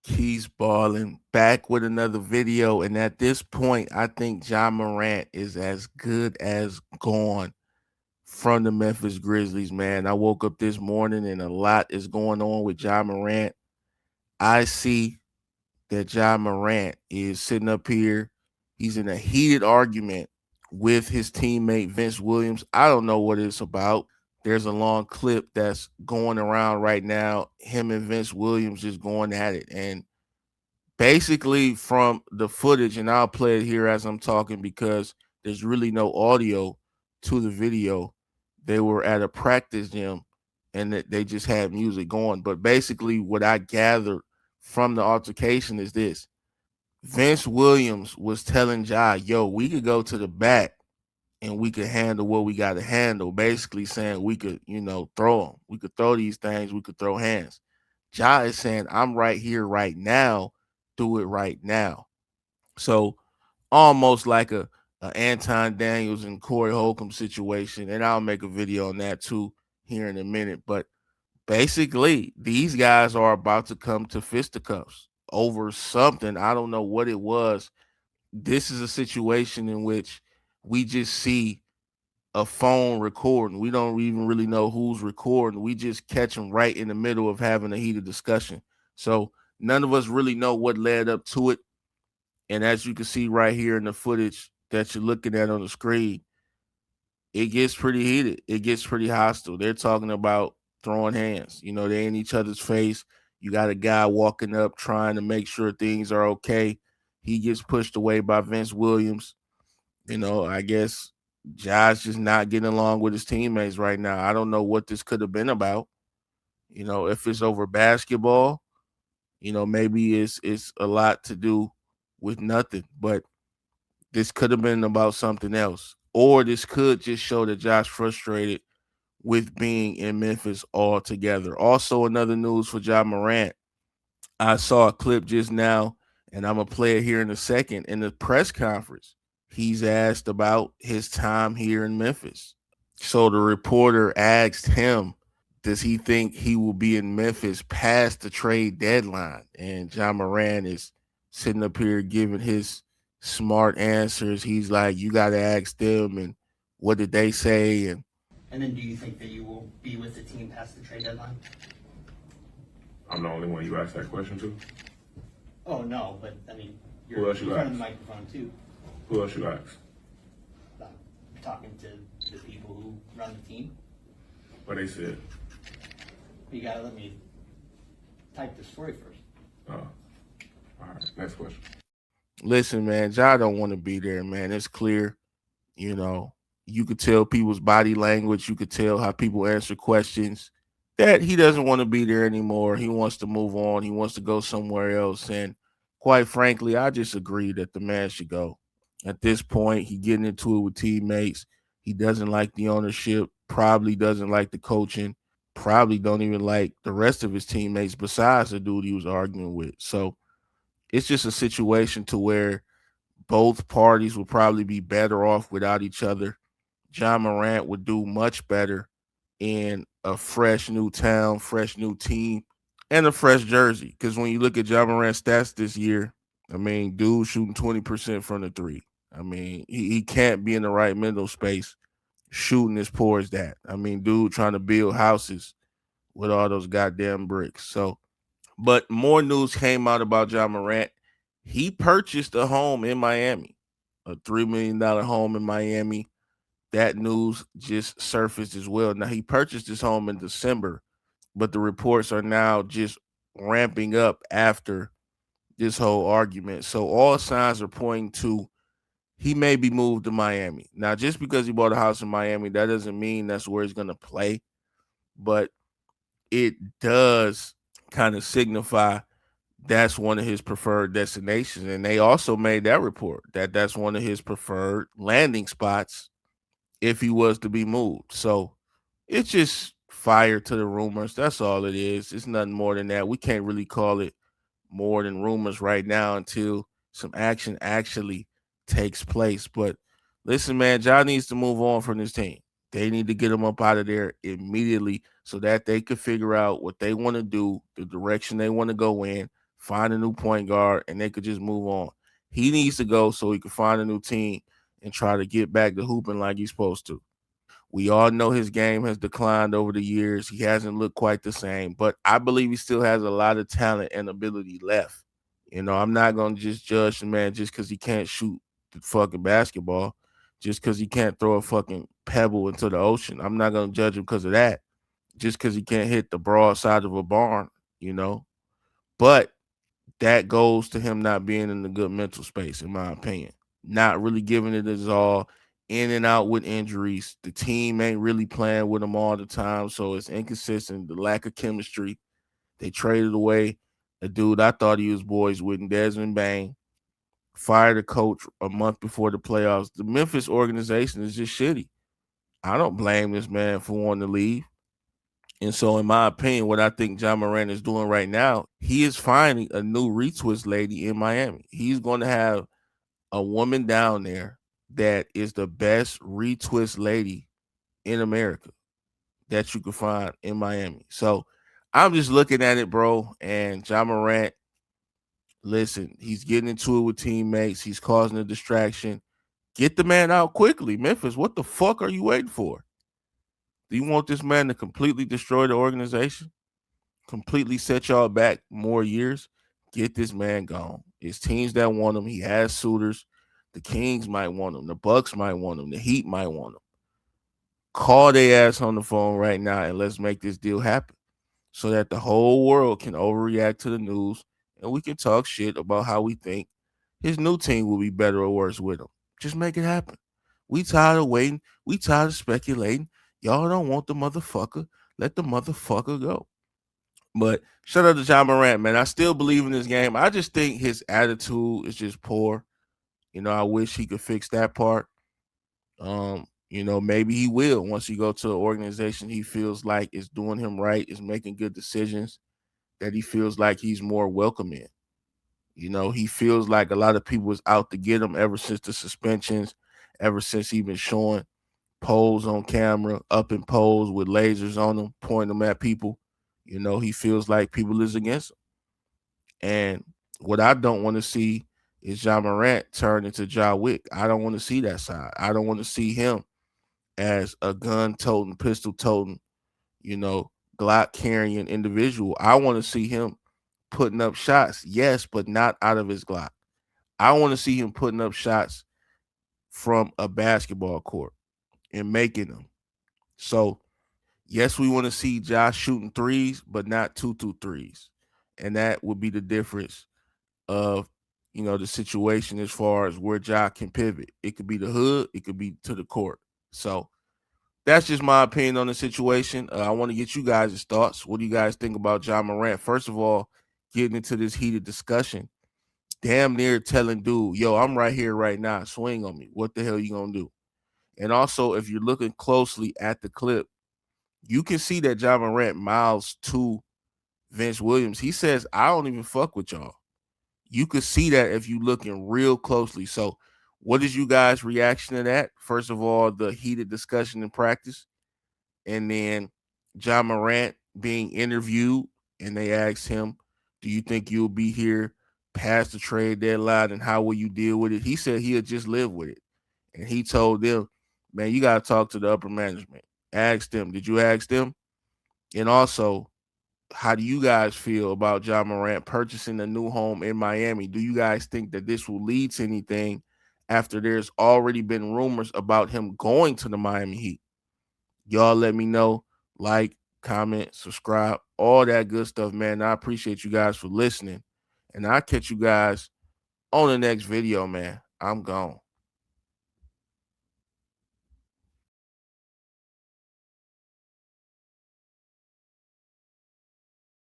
Keys balling back with another video. And at this point, I think Ja Morant is as good as gone from the Memphis Grizzlies, man. I woke up this morning and a lot is going on with Ja Morant. I see that Ja Morant is sitting up here. He's in a heated argument with his teammate Vince Williams. I don't know what it's about. There's a long clip that's going around right now. Him and Vince Williams just going at it. And basically from the footage, and I'll play it here as I'm talking because there's really no audio to the video. They were at a practice gym and that they just had music going. But basically, what I gathered from the altercation is this: Vince Williams was telling Ja, yo, we could go to the back and we could handle what we got to handle. Basically saying we could, throw them. We could throw these things. We could throw hands. Ja is saying, I'm right here, right now. Do it right now. So almost like a Anton Daniels and Corey Holcomb situation. And I'll make a video on that too here in a minute. But basically, these guys are about to come to fisticuffs over something. I don't know what it was. This is a situation in which we just see a phone recording. We don't even really know who's recording. We just catch them right in the middle of having a heated discussion. So none of us really know what led up to it. And as you can see right here in the footage that you're looking at on the screen, it gets pretty heated. It gets pretty hostile. They're talking about throwing hands. They're in each other's face. You got a guy walking up trying to make sure things are okay. He gets pushed away by Vince Williams. I guess Josh just not getting along with his teammates right now. I don't know what this could have been about. If it's over basketball, maybe it's a lot to do with nothing. But this could have been about something else. Or this could just show that Josh frustrated with being in Memphis altogether. Also, another news for Ja Morant. I saw a clip just now, and I'm going to play it here in a second. In the press conference, he's asked about his time here in Memphis. So the reporter asked him, does he think he will be in Memphis past the trade deadline? And Ja Morant is sitting up here giving his smart answers. He's like, you got to ask them, and what did they say? And then do you think that you will be with the team past the trade deadline? I'm the only one you asked that question to? Oh, no, but I mean, Who you're else in you front of asked? the microphone too. Who else you asked? Talking to the people who run the team. What they said? You gotta let me type the story first. All right, next question. Listen, man, Ja don't want to be there, man. It's clear. You know, you could tell people's body language. You could tell how people answer questions that he doesn't want to be there anymore. He wants to move on. He wants to go somewhere else. And quite frankly, I just agree that the man should go. At this point, he getting into it with teammates. He doesn't like the ownership, probably doesn't like the coaching, probably don't even like the rest of his teammates besides the dude he was arguing with. So it's just a situation to where both parties would probably be better off without each other. John Morant would do much better in a fresh new town, fresh new team, and a fresh jersey. Because when you look at John Morant's stats this year, I mean, dude shooting 20% from the three. I mean, he can't be in the right mental space shooting as poor as that. I mean, dude trying to build houses with all those goddamn bricks. So, but more news came out about John Morant. He purchased a home in Miami, a $3 million home in Miami. That news just surfaced as well. Now, he purchased his home in December, but the reports are now just ramping up after this whole argument. So, all signs are pointing to he may be moved to Miami. Now, just because he bought a house in Miami, that doesn't mean that's where he's going to play, but it does kind of signify that's one of his preferred destinations. And they also made that report that that's one of his preferred landing spots if he was to be moved. So it's just fire to the rumors. That's all it is. It's nothing more than that. We can't really call it more than rumors right now until some action actually takes place. But listen, man, John needs to move on from this team. They need to get him up out of there immediately so that they could figure out what they want to do, the direction they want to go in, find a new point guard, and they could just move on. He needs to go so he can find a new team and try to get back to hooping like he's supposed to. We all know his game has declined over the years. He hasn't looked quite the same, but I believe he still has a lot of talent and ability left. I'm not gonna just judge the man just because he can't shoot the fucking basketball, just because he can't throw a fucking pebble into the ocean. I'm not gonna judge him because of that, just because he can't hit the broad side of a barn, you know. But that goes to him not being in a good mental space, in my opinion. Not really giving it his all, in and out with injuries. The team ain't really playing with him all the time, so it's inconsistent. The lack of chemistry. They traded away a dude I thought he was boys with, Desmond Bain. Fired a coach a month before the playoffs. The Memphis organization is just shitty. I don't blame this man for wanting to leave. And so, in my opinion, what I think John Morant is doing right now, he is finding a new retwist lady in Miami. He's going to have a woman down there that is the best retwist lady in America that you can find in Miami. So I'm just looking at it, bro. And John Morant, listen, he's getting into it with teammates. He's causing a distraction. Get the man out quickly. Memphis, what the fuck are you waiting for? Do you want this man to completely destroy the organization? Completely set y'all back more years? Get this man gone. It's teams that want him. He has suitors. The Kings might want him. The Bucks might want him. The Heat might want him. Call their ass on the phone right now and let's make this deal happen so that the whole world can overreact to the news and we can talk shit about how we think his new team will be better or worse with him. Just make it happen. We tired of waiting. We tired of speculating. Y'all don't want the motherfucker. Let the motherfucker go. But shout out to John Morant, man. I still believe in this game. I just think his attitude is just poor. I wish he could fix that part. Maybe he will once he go to an organization he feels like is doing him right, is making good decisions, that he feels like he's more welcome in. He feels like a lot of people was out to get him ever since the suspensions, ever since he been showing poles on camera, up in poles with lasers on them, pointing them at people. He feels like people is against him. And what I don't want to see is John Morant turn into John Wick. I don't want to see that side. I don't want to see him as a gun toting, pistol toting, you know, Glock carrying individual. I want to see him putting up shots, yes, but not out of his Glock. I want to see him putting up shots from a basketball court and making them. So, yes, we want to see Josh shooting threes, but not two threes. And that would be the difference of, the situation as far as where Josh can pivot. It could be the hood, it could be to the court. So, that's just my opinion on the situation. I want to get you guys' thoughts. What do you guys think about John Morant? First of all, getting into this heated discussion, damn near telling dude, yo, I'm right here right now. Swing on me. What the hell you gonna do? And also, if you're looking closely at the clip, you can see that John Morant mouths to Vince Williams. He says, I don't even fuck with y'all. You could see that if you looking real closely. So, what is you guys' reaction to that? First of all, the heated discussion in practice, and then John Morant being interviewed, and they asked him, "Do you think you'll be here past the trade deadline, and how will you deal with it?" He said he'll just live with it, and he told them, "Man, you gotta talk to the upper management. Ask them. Did you ask them? And also, how do you guys feel about John Morant purchasing a new home in Miami? Do you guys think that this will lead to anything after there's already been rumors about him going to the Miami Heat? Y'all let me know. Like, comment, subscribe, all that good stuff, man. I appreciate you guys for listening. And I'll catch you guys on the next video, man. I'm gone.